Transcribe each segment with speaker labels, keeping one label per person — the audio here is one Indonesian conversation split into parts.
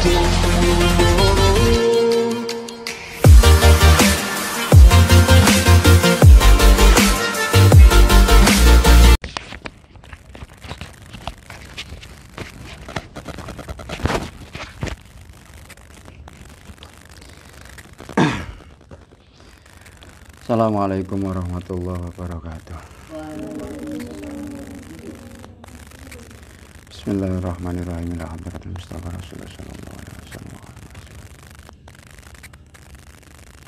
Speaker 1: Assalamualaikum warahmatullahi wabarakatuh. Bismillahirrahmanirrahim. Alhamdulillah Mustafa Rasulullah sallallahu alaihi wasallam.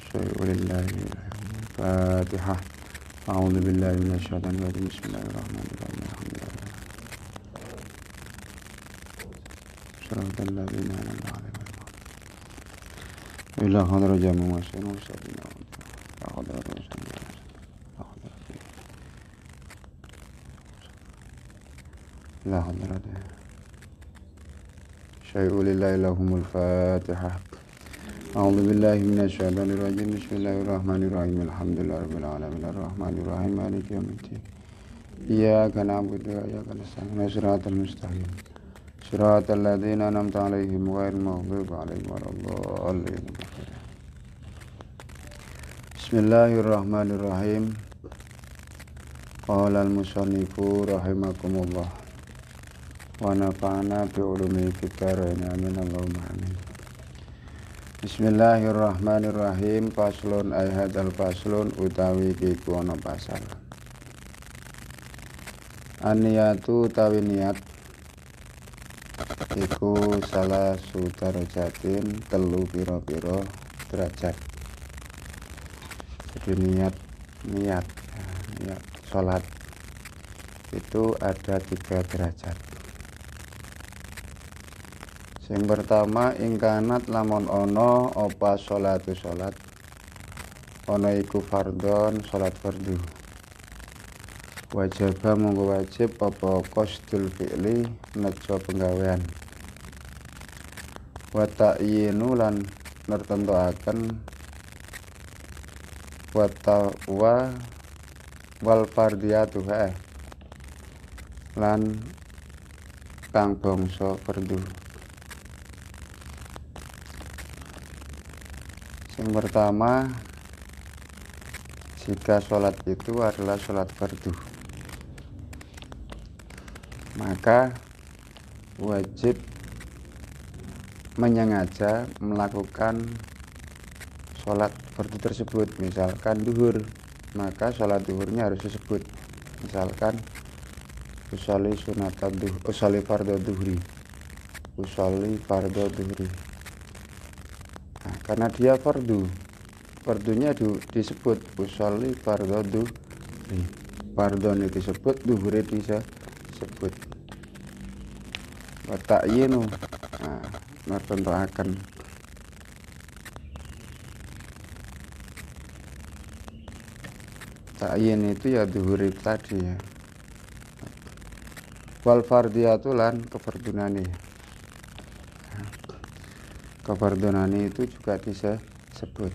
Speaker 1: Syai'ulillahi Fatihah. A'udzu billahi minasyaitonir rajim. Bismillahirrahmanirrahim. Alhamdulillah. Shiratal ladzina an'amta 'alaihim. Ila hadra jamu masyaallah sabina. La hadrata syai'ulillahi lahumul fatihah. A'udzu billahi minasyaitonir rajim. Bismillahirrahmanirrahim. Alhamdulillahirabbil alamin arrahmanir rahim maliki yaumiddin. Iyyaka na'budu wa iyyaka nasta'in. Shiratal mustaqim. Shiratal ladzina an'amta 'alaihim ghairil maghdubi 'alaihim waladdallin. Bismillahirrahmanirrahim. Qala al-musannifu rahimakumullah wa nafa'ana bi ulumi fid-dharain amin Allahumma amin. Bismillahirrahmanirrahim. Faslun ay hadzal faslun utawi iku ana pasal. Aniyatu utawi niat iku salah sudarajatin telu pira-pira derajat. Jadi niat sholat itu ada 3 derajat. Sing pertama ingkanat lamun ono apa sholatu sholat ono iku fardhon sholat fardu. Wajaba monggo wajib apa qasdul fi'li nejo penggawean. Wa ta'yinu lan nertentuaken wa wal fardiyatu lan kang bangsa fardu. Yang pertama, jika sholat itu adalah sholat fardu, maka wajib menyengaja melakukan sholat fardu tersebut. Misalkan duhur, maka sholat duhurnya harus disebut. Misalkan usolli sunatan duhur, usolli fardhu duhri, usolli fardhu duhri. Nah, karena dia fardunya disebut usolli fardhu duhri. Fardhone disebut, duhre disebut. Wa ta'yinu, nertentuaken. Ta'yin itu ya duhuri tadi ya. Wal fardiyatu lan kefardunane. Kefardunane itu juga disebut.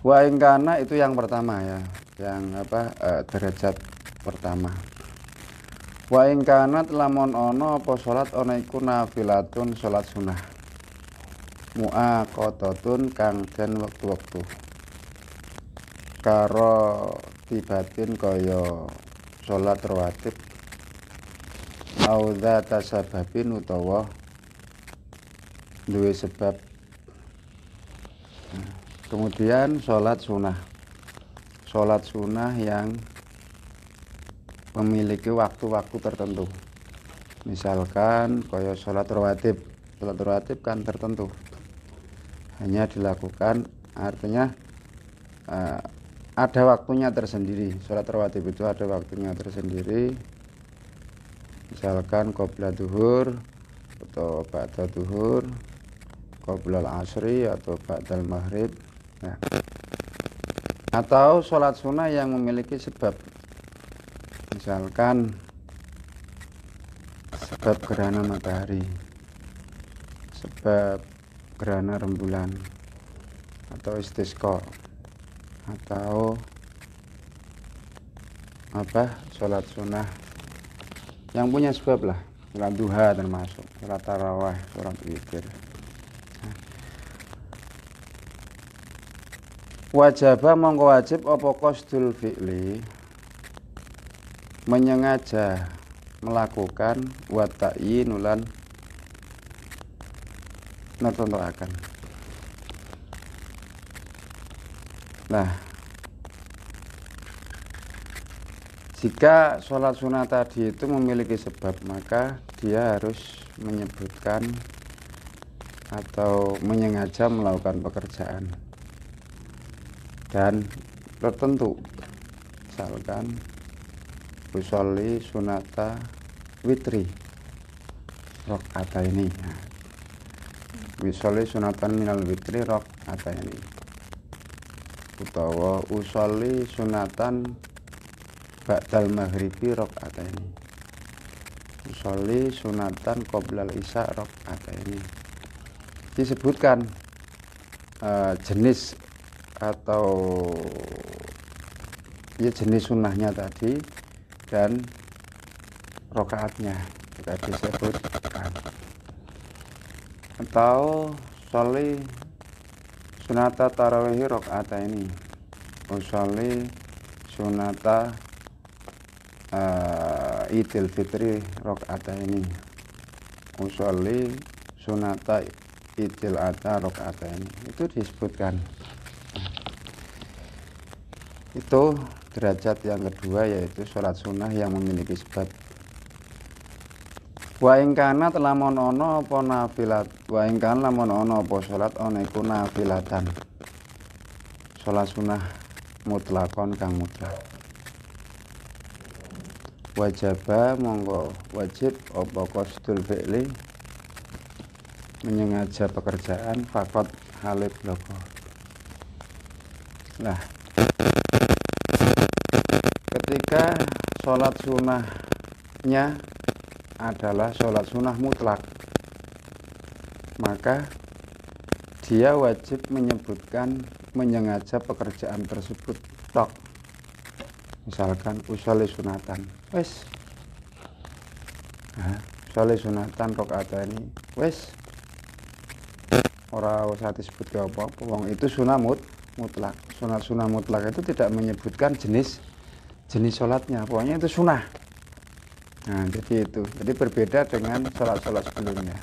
Speaker 1: Wa ingkana itu yang pertama ya, yang derajat pertama. Wa ingkanat lamun ono apa salat ana iku nafilatun salat sunah. Muaqatatun kang den wektu-wektu. Karo tibatin kaya sholat rawatib audha tasababin utawa duwe sebab. Kemudian sholat sunnah yang memiliki waktu-waktu tertentu. Misalkan kaya sholat rawatib kan tertentu, hanya dilakukan, artinya ada waktunya tersendiri. Sholat rawatib itu ada waktunya tersendiri. Misalkan qabla duhur atau ba'da duhur, qabla al-asri atau ba'dal maghrib. Nah. Atau sholat sunnah yang memiliki sebab. Misalkan sebab gerhana matahari, sebab gerhana rembulan, atau istisqa, atau sholat sunnah yang punya sebab lah. Sholat duha termasuk, sholat tarawih, sholat witir. Wajaba mongko wajib apa qasdul fi'li, menyengaja melakukan wa ta'yinulan netentuaken. Nah, jika sholat sunat tadi itu memiliki sebab, maka dia harus menyebutkan atau menyengaja melakukan pekerjaan dan tertentu. Misalkan usolli sunata witri rakaataini. Usolli sunatan minal witri rakaataini. Utawa usolli sunatan ba'dal maghribi rakaataini. Usolli sunatan qoblal isya rakaataini. Disebutkan jenis atau ya jenis sunnahnya tadi dan rokaatnya juga disebutkan. Atau sholli sunata tarawih rokaataini, usolli sunata idul fitri rokaataini, usolli sunata idul adha rokaataini. Itu disebutkan. Itu derajat yang kedua, yaitu sholat sunnah yang memiliki sebab. Wa ing kana lamun ana apa nafilat, wa ing kana lamun ana apa sholat ana iku nafilatan. Sholat sunnah mutlakon kang mutlak. Wajaba monggo wajib apa qasdul fi'li, menyengaja pekerjaan fakot halib loko. Nah, ketika sholat sunnahnya adalah sholat sunnah mutlak, maka dia wajib menyebutkan menyengaja pekerjaan tersebut tok. Misalkan usolli sunatan, wes, usolli sunatan rakaataini, wes, ora usah disebut ke apa-apa, wong itu sunnah mutlak. Sunat mutlak itu tidak menyebutkan jenis sholatnya, pokoknya itu sunnah. Nah, jadi itu. Jadi berbeda dengan sholat-sholat sebelumnya.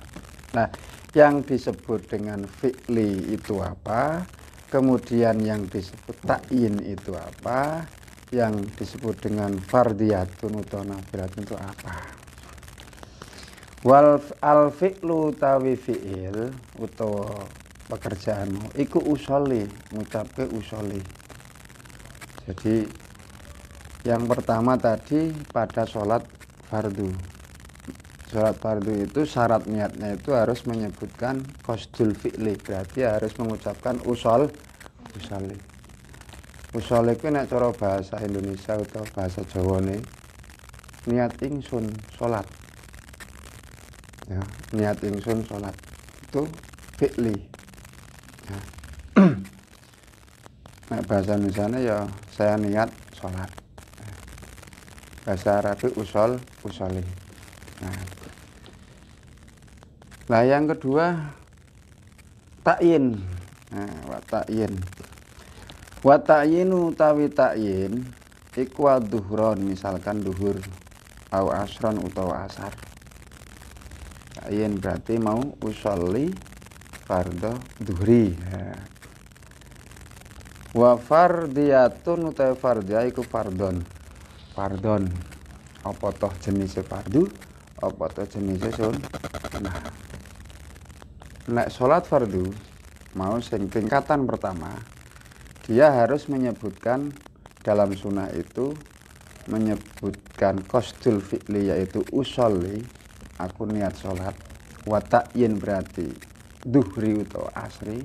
Speaker 1: Nah, yang disebut dengan fi'li itu apa? Kemudian yang disebut ta'yin itu apa? Yang disebut dengan fardiyatun atau nafilatun itu apa? Wal al fi'lu tawi fi'il utawa pekerjaanmu iku usolli, ngucapke usolli. Jadi yang pertama tadi pada sholat fardu. Sholat fardu itu syarat niatnya itu harus menyebutkan qasdul fi'li, berarti harus mengucapkan usolli. Usolli ku nek cara bahasa Indonesia atau bahasa Jawane niat ingsun sholat. Ya, niat ingsun sholat itu fi'li. Ya. Nah, bahasa Indonesia ya saya niat sholat. Bahasa Arab usolli. Nah, yang kedua ta'yin. Nah, wa ta'yinu tawi ta'yin iku duhron, misalkan duhur au asron utawa asar. Ta'yin berarti mau usolli fardhu duhri. Wa fardiyatun utawa fardiyah iku fardhon. Apa toh jenisnya fardu, apa toh jenisnya sunnah. Nek sholat fardu mau sing tingkatan pertama, dia harus menyebutkan dalam sunnah itu menyebutkan qasdul fi'li, yaitu usolli, aku niat sholat. Wa ta'yin berarti duhri atau asri,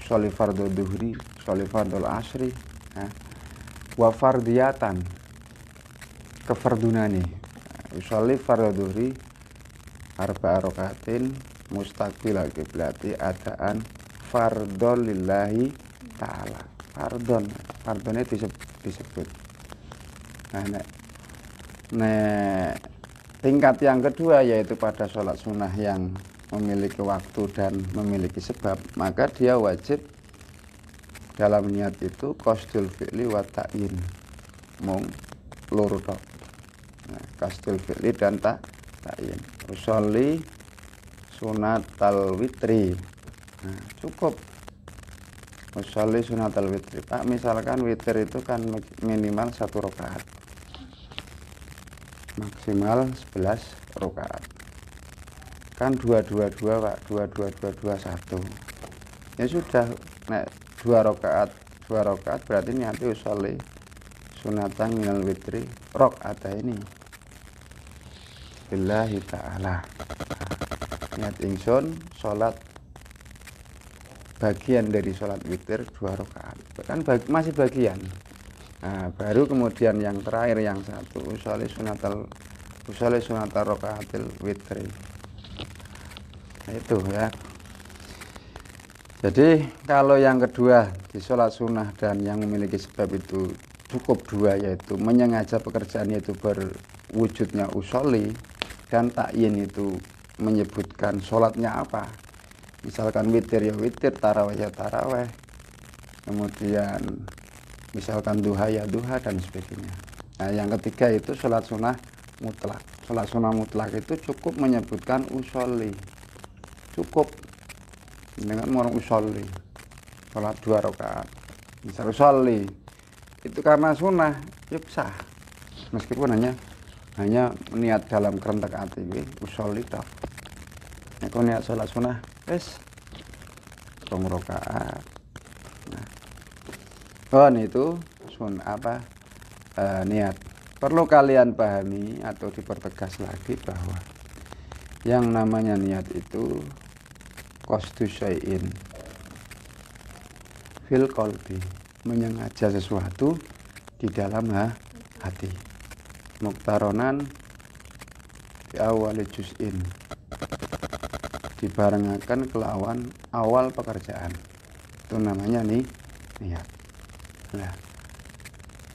Speaker 1: usolli fardhu duhri, usolli fardhu asri. Wa fardiyatan, kefardunani, usolli fardhu duhri arba'a rakaatin mustaqbil qiblati adaan fardhon lillahi ta'ala. Fardhone disebut. Nah, nek Tingkat yang kedua yaitu pada sholat sunnah yang memiliki waktu dan memiliki sebab, maka dia wajib dalam niat itu qasdul fi'li wa ta'yin, mung loro tok. Nah, qasdul fi'li dan ta'yin. Usolli sunatal witri. Nah, cukup usolli sunatal witri. Pak, misalkan witir itu kan minimal 1 rakaat, maksimal 11 rakaat. Kan 222 Pak, 2222 1. Ya sudah, nek 2 rakaat berarti niati usolli sunatan minal witri rakaat ini. Billahi ta'ala. Niat ingsun salat bagian dari salat witir 2 rakaat. Kan masih bagian. Nah, baru kemudian yang terakhir yang satu usolli sunatal rakaatil witri. Nah, itu ya. Jadi kalau yang kedua di sholat sunnah dan yang memiliki sebab itu cukup 2, yaitu menyengaja pekerjaan itu berwujudnya usolli, dan ta'yin itu menyebutkan sholatnya apa. Misalkan witir ya witir, taraweh ya taraweh, kemudian misalkan duha ya duha dan sebagainya. Nah, yang ketiga itu sholat sunnah mutlak. Sholat sunnah mutlak itu cukup menyebutkan usolli, cukup dengan orang usolli sholat 2 rakaat. Misal usolli itu karena sunnah ya sah, meskipun hanya niat dalam kerentek hati usolli tok. Nek niat sholat sunnah wis 2 rakaat. Nah, itu niat. Perlu kalian pahami atau dipertegas lagi bahwa yang namanya niat itu qasdu syai'in fil qalbi, menyengaja sesuatu di dalam hati. Muktaronan di awal juz'in, dibarengakan kelawan awal pekerjaan. Itu namanya niat. Nah,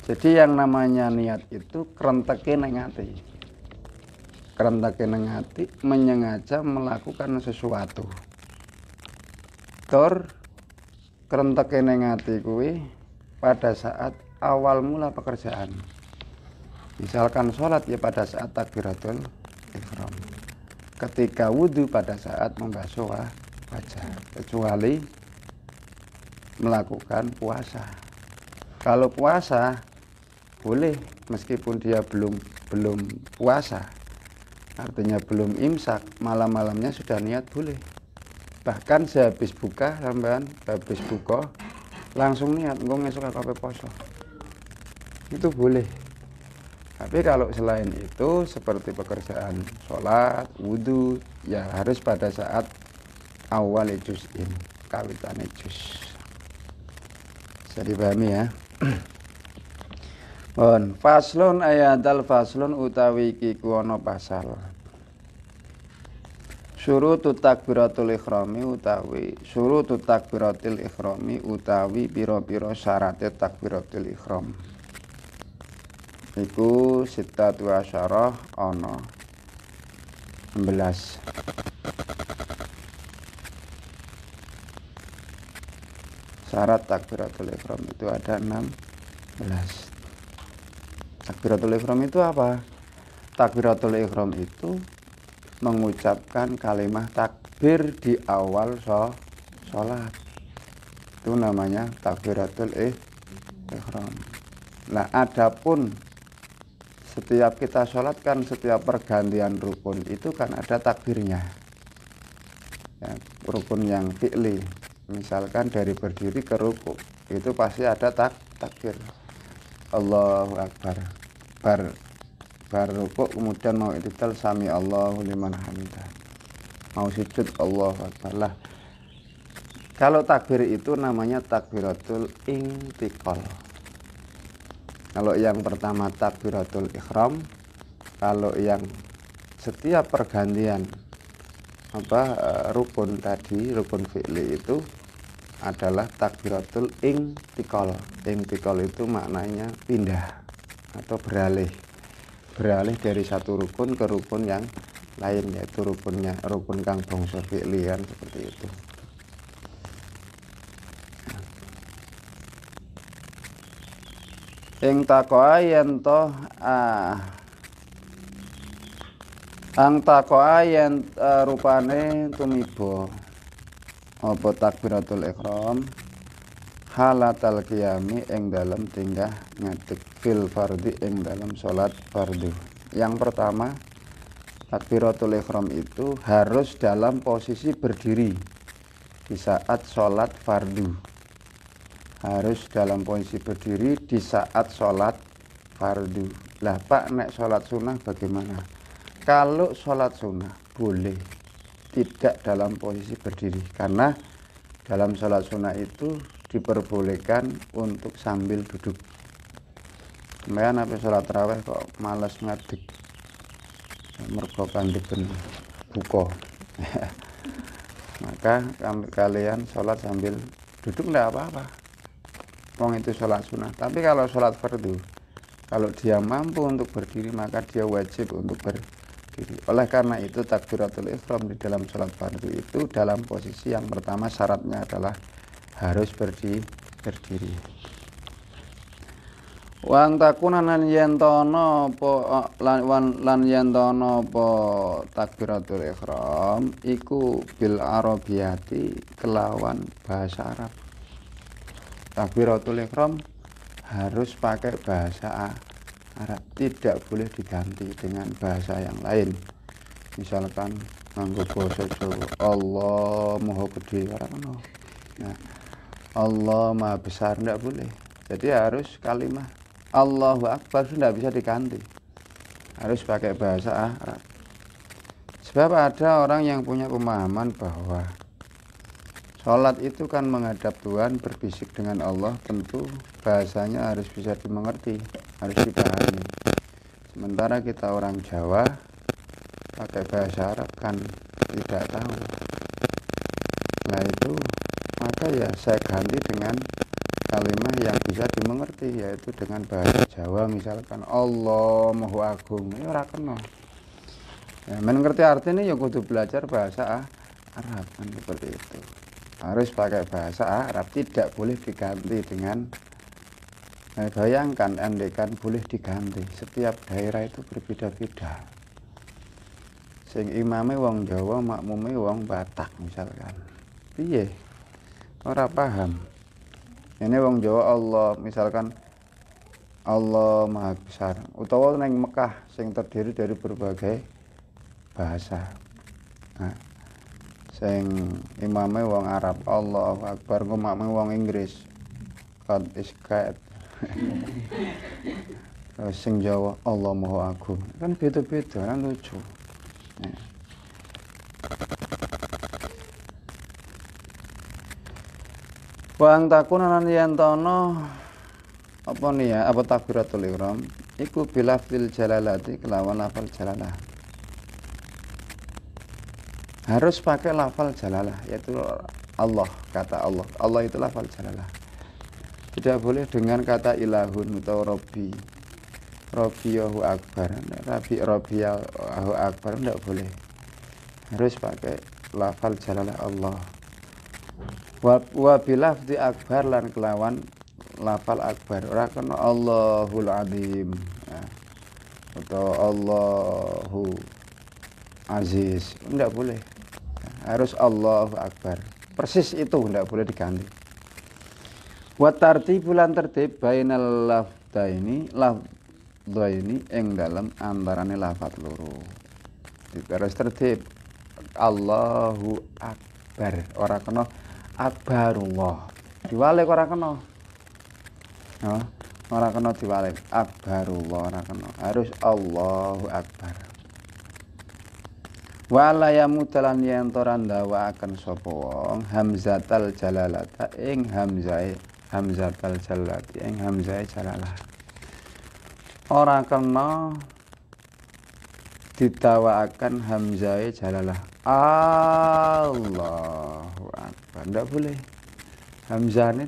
Speaker 1: jadi yang namanya niat itu krenteke nang ati. Krenteke nang ati menyengaja melakukan sesuatu. Tur krenteke nang ati kuwi pada saat awal mula pekerjaan. Misalkan sholat ya pada saat takbiratul ihram. Ketika wudhu pada saat membasuh wajah, kecuali melakukan puasa. Kalau puasa boleh meskipun dia belum puasa, artinya belum imsak, malam-malamnya sudah niat boleh. Bahkan sehabis buka sampean habis buka langsung niat engko ngesuk kabeh poso. Itu boleh. Tapi kalau selain itu seperti pekerjaan sholat, wudhu, ya harus pada saat awal juz'in, kawitan juz. Bisa dipahami ya. Faslun ayatal faslun utawi iki kuwana pasal. Syurutu takbiratul ikhrami utawi pira-pira syaraté takbiratul ihram. Iku sittatu asyarah ana 16. Syarat takbiratul ihram itu ada 16. Takbiratul ihram itu apa? Takbiratul ihram itu mengucapkan kalimat takbir di awal sholat. Itu namanya takbiratul ihram. Nah, adapun setiap kita sholat kan setiap pergantian rukun itu kan ada takbirnya. Ya, rukun yang fi'li, misalkan dari berdiri ke ruku, itu pasti ada takbir. Allahu Akbar. Bar ruku kemudian mau i'tidal sami Allahu liman hamidah. Mau sujud Allahu Akbar lah. Kalau takbir itu namanya takbiratul intiqal. Kalau yang pertama takbiratul ihram, kalau yang setiap pergantian rukun tadi, rukun fi'li itu adalah takbiratul intiqal. Intiqal itu maknanya pindah atau beralih. beralih dari satu rukun ke rukun yang lain, yaitu rukun kang bangsa fi'li kan, seperti itu. Ing takoa yen to ang takoa yen rupane tumiba apa takbiratul ihram halatal qiyami ing dalem tingkah ngadeg fil fardhi ing dalem salat fardu. Yang pertama, takbiratul ihram itu harus dalam posisi berdiri di saat salat fardu. Harus dalam posisi berdiri di saat sholat fardu. Lah Pak, nek sholat sunnah bagaimana? Kalau sholat sunnah boleh tidak dalam posisi berdiri, karena dalam sholat sunnah itu diperbolehkan untuk sambil duduk. Kemudian apa sholat raweh kok males ngadeg, mergo kandheken buka. Maka kalian sholat sambil duduk tidak apa-apa. Wong itu sholat sunnah. Tapi kalau sholat fardu, kalau dia mampu untuk berdiri, maka dia wajib untuk berdiri. Oleh karena itu takbiratul ihram di dalam sholat fardu itu dalam posisi yang pertama syaratnya adalah harus berdiri. Wang takunan lan yentono po takbiratul ihram iku bil arabiyati kelawan bahasa Arab. Takbiratul ihram harus pakai bahasa Arab, tidak boleh diganti dengan bahasa yang lain. Misalkan nganggo basa Jawa, Allah Maha Gede, nah, Allah Maha Besar, tidak boleh. Jadi harus kalimat Allahu Akbar tidak bisa diganti, harus pakai bahasa Arab. Sebab ada orang yang punya pemahaman bahwa sholat itu kan menghadap Tuhan, berbisik dengan Allah, tentu bahasanya harus bisa dimengerti, harus dipahami. Sementara kita orang Jawa pakai bahasa Arab kan tidak tahu. Nah itu, maka ya saya ganti dengan kalimat yang bisa dimengerti, yaitu dengan bahasa Jawa, misalkan Allah Maha Agung, ya ora kena. Ya, mengerti artinya ya kudu belajar bahasa Arab kan, seperti itu. Harus pakai bahasa Arab, tidak boleh diganti dengan bayangkan andekan boleh diganti, setiap daerah itu berbeda-beda. Sing imame wong Jawa, makmume wong Batak misalkan. Piye? Ora paham. Ini wong Jawa Allah, misalkan Allah Maha Besar, utawa neng Mekah sing terdiri dari berbagai bahasa. Nah, sing imame wong Arab, Allahu Akbar, ngomongane wong Inggris, God is God. Sing Jawa, Allah Maha Agung, kan beda-beda, kan lucu. Wang takunan yantono apa nih ya, apa takbiratul ihram iku bilafzil jalalati kelawan lafal jalalah. Harus pakai lafal jalalah, yaitu Allah, kata Allah. Allah itu lafal jalalah. Tidak boleh dengan kata ilahun atau Robbi, Robbiyahu Akbar, Robbiyahu Akbar, tidak boleh. Harus pakai lafal jalalah Allah. Wa bilafzi akbar lan kelawan lafal akbar. Ora kena Allahul Azim atau Allahu Aziz, tidak boleh. Harus Allahu Akbar, persis itu, tidak boleh diganti. Wa tartibulan tertib bainal lafdaini ing dalam antarane lafaz loro. Harus tertib. Allahu Akbar, ora kena Akbarullah. Diwalik ora kena. Ora kena diwalik. Akbarullah ora kena. Harus Allahu Akbar. Wala yamudalan yen ora ndawakaken sapa wong hamzatal jalalata ing hamzatal jalalati ing hamzah jalalah. Ora kena ditawakaken hamzah jalalah. Allahu Akbar, tidak boleh. Hamzah ini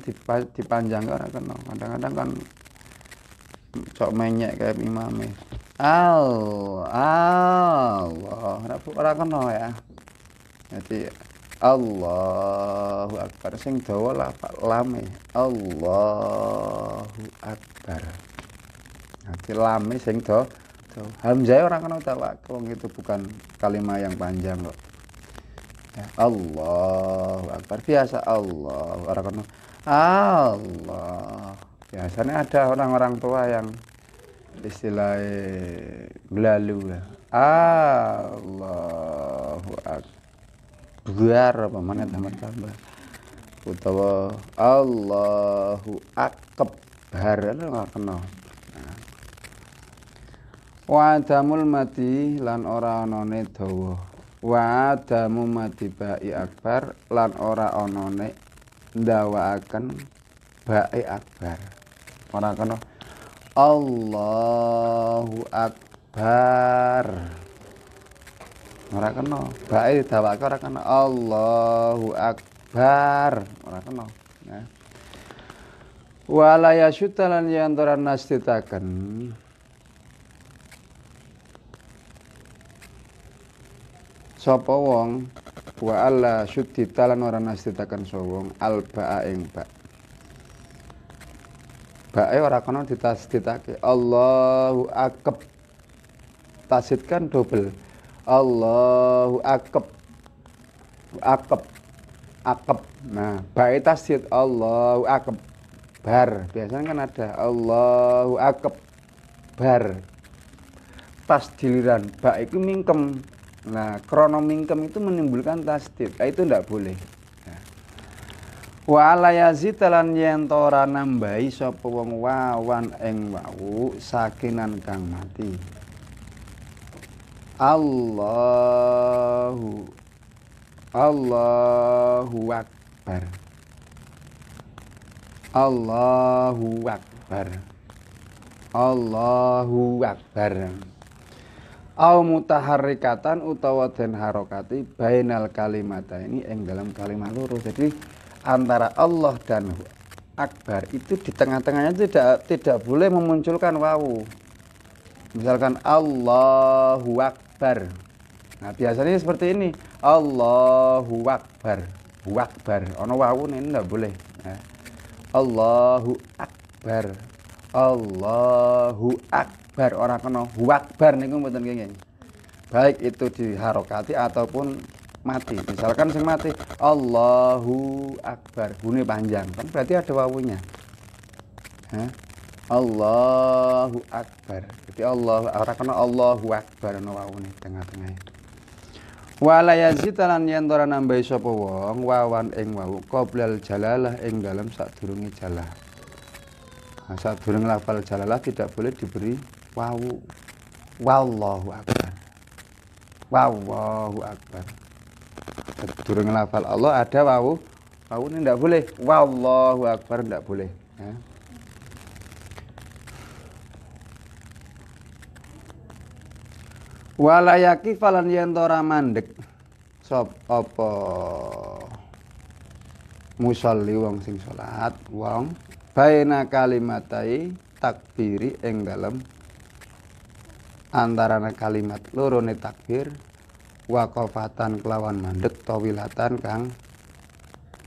Speaker 1: dipanjang orang kena. Kadang-kadang kan sok menyek kayak imame. Allah. Ora kena ya. Jadi Allahu Akbar sing dawa lame. Allahu Akbar. Nanti lame sing dawa. Hamzah orang kena tawak. Wong itu bukan kalimat yang panjang kok. Ya, Allahu Akbar biasa Allah. Orang kena Allah. Biasanya ada orang-orang tua yang istilahnya belalu ya. Allahu Akbar apa mana tambah utawa Allahu Akbar ora kena. Wa adamul mati lan ora onone dawa. Wa adamu mati ba'i akbar lan ora onone ndawaaken ba'i akbar. Ora kena Allahu Akbar. Ora kena. Bae dawake ora kena Allahu Akbar. Ora kena. Nah. Wala yasyutalan yantara nasditaken. Sapa wong wa alla syudditalan ora nasditaken sapa wong alba'a ing ba. Bae ora kena ditasditake. Allahu Akbar. Tasdid kan double. Allahu Akbar. Akbar. Nah, bae tasdid Allahu Akbar. Biasanya kan ada Allahu Akbar. Pas diliran bae itu mingkem. Nah, krono mingkem itu menimbulkan tasdid. Itu ndak boleh. Wa ala yazitalan yen ora nambahi sapa wong wawan ing wau sakinan kang mati. Allahu Akbar. Allahu Akbar. Allahu Akbar. Au mutaharrikatan utawa den harokati bainal kalimata ini ing dalam kalimat loro. Jadi antara Allah dan Akbar itu di tengah-tengahnya tidak boleh memunculkan wawu. Misalkan Allahu Akbar. Nah, biasanya seperti ini. Allahu Akbar. Akbar. Ono wawu ini enggak boleh. Nah, Allahu Akbar. Allahu Akbar. Orang kena Akbar niku mboten kenging. Baik itu diharokati ataupun mati. Misalkan sing mati Allahu Akbar, bunyi panjang kan berarti ada wawunya. Allahu Akbar. Jadi Allah ora kena Allahu Akbar ana wawune tengah-tengah. Wala yazitalan yen ora nambahi sapa wong wawan ing wawu qoblal jalalah ing dalem sadurunge jalalah. Nah, sadurunge lafal jalalah tidak boleh diberi wawu. Wallahu Akbar. Wallahu Akbar. Durung lafal Allah ada wawu ini tidak boleh. Wallahu Akbar tidak boleh ya. Walayaki falan yentora mandek sop apa musolli wong sing salat wong baina kalimatai takbiri ing dalem antarane kalimat lorone takbir waqafatan kelawan mandek tawilatan kang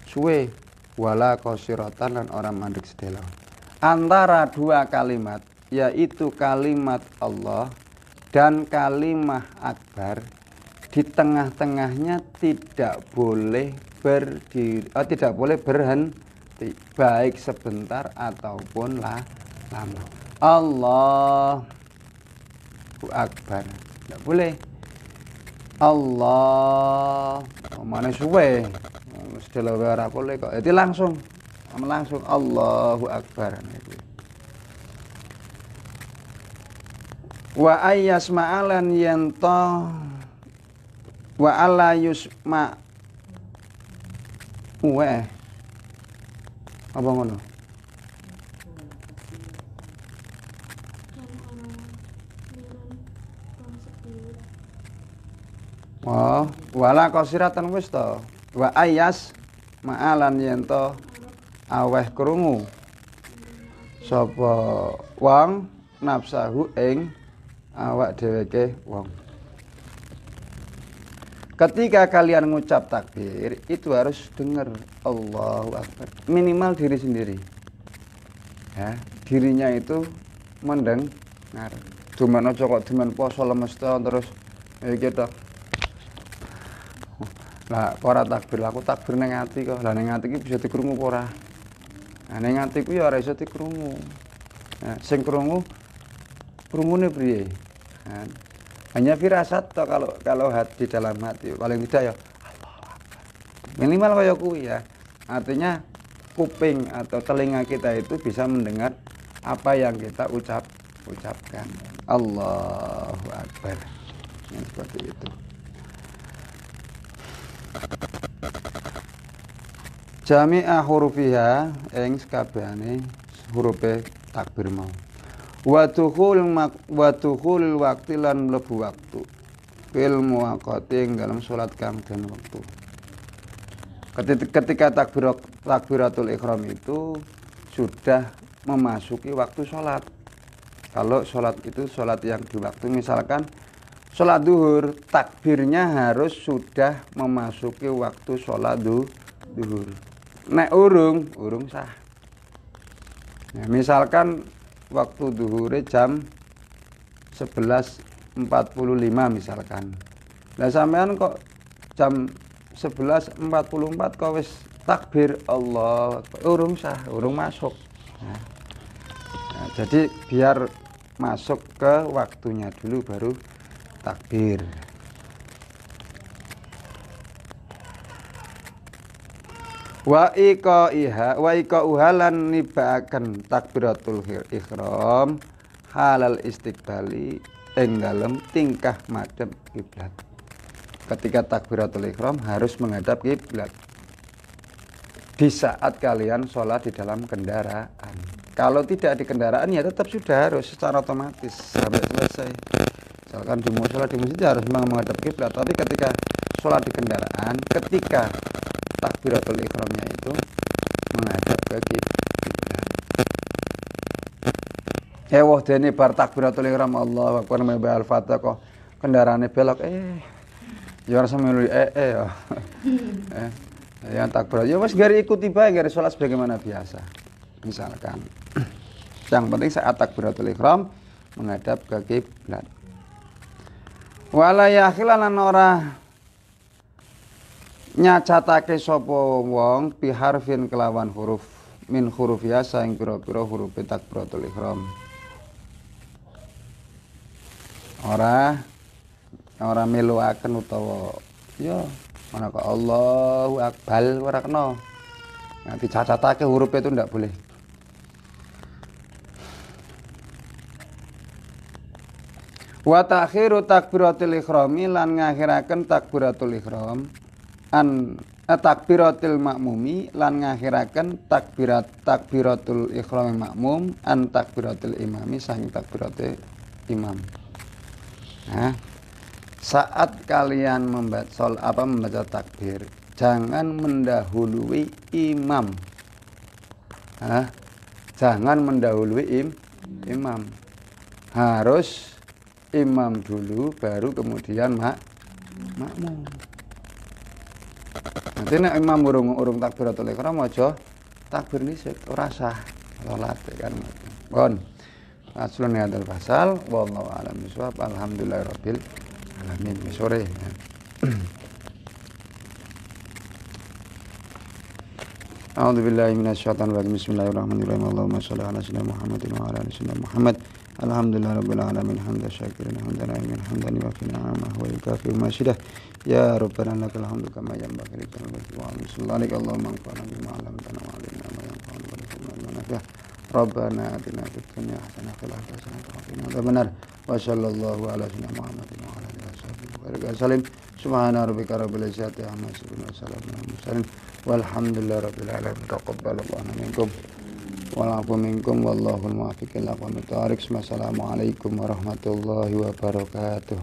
Speaker 1: suwe wala qasiratan lan orang mandek sedelo. Antara dua kalimat yaitu kalimat Allah dan kalimat Akbar di tengah-tengahnya tidak boleh berdiri, tidak boleh berhenti baik sebentar ataupun lama. Allahu Akbar tidak boleh. Allah mana suwe sedelo ora boleh kok. Jadi langsung Allahu Akbar. Wa ayyasma'alan yanta wa alla yusma apa ngono? Oh, wala qasiratan wis to. Wa ayas ma'alan yen to aweh krungu sapa wong nafsahu ing awak dheweke wong. Ketika kalian ngucap takbir, itu harus dengar Allahu Akbar. Minimal diri sendiri. Ya, dirinya itu mendengar. Cuman aja kok demen poso lemes terus gitu. Lah ora takbir, aku takbir ning ati kok. Lah ning ati iki bisa dikrungu apa ora? Nah ning ati ku ya ora iso dikrungu. Nah, sing krungu krungune priye? Nah, hanya firasat toh kalau hati dalam hati paling tidak ya Allahu Akbar. Minimal kaya kuwi ya. Artinya kuping atau telinga kita itu bisa mendengar apa yang kita ucapkan. Allahu Akbar. Yang seperti itu. Jami'a hurufiha ing sakabehane hurufe takbir mau. Wa dukhul waqti lan mlebu waktu fil muwaqqati dalam salat kang den wektu. Ketika takbiratul ihram itu sudah memasuki waktu salat. Kalau salat itu salat yang di waktu, misalkan salat duhur, takbirnya harus sudah memasuki waktu salat duhur. Nek urung sah. Ya, misalkan waktu duhure jam 11.45 misalkan. Lah sampean kok jam 11.44 kok wis takbir Allah, urung sah, urung masuk. Nah, jadi biar masuk ke waktunya dulu baru takbir. Wa iqa'uha lan nibaaken takbiratul ihram halal istiqbali ing dalem tingkah madhep kiblat. Ketika takbiratul ihram harus menghadap kiblat. Di saat kalian sholat di dalam kendaraan. Kalau tidak di kendaraan ya tetap sudah harus secara otomatis sampai selesai. Misalkan di sholat di masjid harus menghadap kiblat, tapi ketika sholat di kendaraan, ketika takbiratul ihramnya itu menghadap ke kiblat. Wah dene bar takbiratul ihram Allahu Akbar membaca Al-Fatihah kok kendaraane belok ya ora samelu ya. Yang takbir ya wis gari ikuti bae gari salat sebagaimana biasa. Misalkan yang penting saat takbiratul ihram menghadap ke kiblat. Wala yakhilan ora nyacatake sapa wong biharfin kelawan huruf min huruf ya saing pira-pira huruf takbiratul ihram. Ora meluaken utawa ya ana kok Allahu Akbar ora kena. Nanti dicacatake huruf itu ndak boleh. Wa ta'khiru takbiratul ihrami lan ngakhiraken takbiratul ihram takbiratul makmumi lan ngakhiraken takbiratul ihram makmum an takbiratul imami sang takbiratul imam. Nah, saat kalian membaca takbir, jangan mendahului imam. Nah, jangan mendahului imam. Harus imam dulu baru kemudian makmum. Nanti nek imam urung takbiratul ihram aja takbir dhisik ora sah salat kan. Pun. Aslun hadal fasal wallahu a'lam bishawab. Alhamdulillahirabbil alamin. Sore. A'udzu billahi minasyaitonir rajim. Bismillahirrahmanirrahim. Allahumma shalli ala sayyidina Muhammadin wa ala ali sayyidina Muhammad. Alhamdulillahirabbil alamin. Hamdan syakirin hamdan na'iman hamdan yuwafi ni'amahu wa yukafi masyidah. Ya Rabbana lakal hamdu kama yanbaghi li jalali wajhika. Allahumma anfa'na bima 'allamtana wa 'allimna ma yanfa'una wa zidna ilma. Rabbana atina fid dunya hasanah wa fil akhirati hasanah wa qina adzabannar. Wa sallallahu ala sayyidina Muhammadin wa ala alihi wasallam. Subhana rabbika rabbil izzati amma yasifun wa salamun alal mursalin walhamdulillahi rabbil alamin. Taqabbalallahu minkum wa afu minkum wallahul muwaffiq ila aqwamit thariq. Wassalamualaikum warahmatullahi wabarakatuh.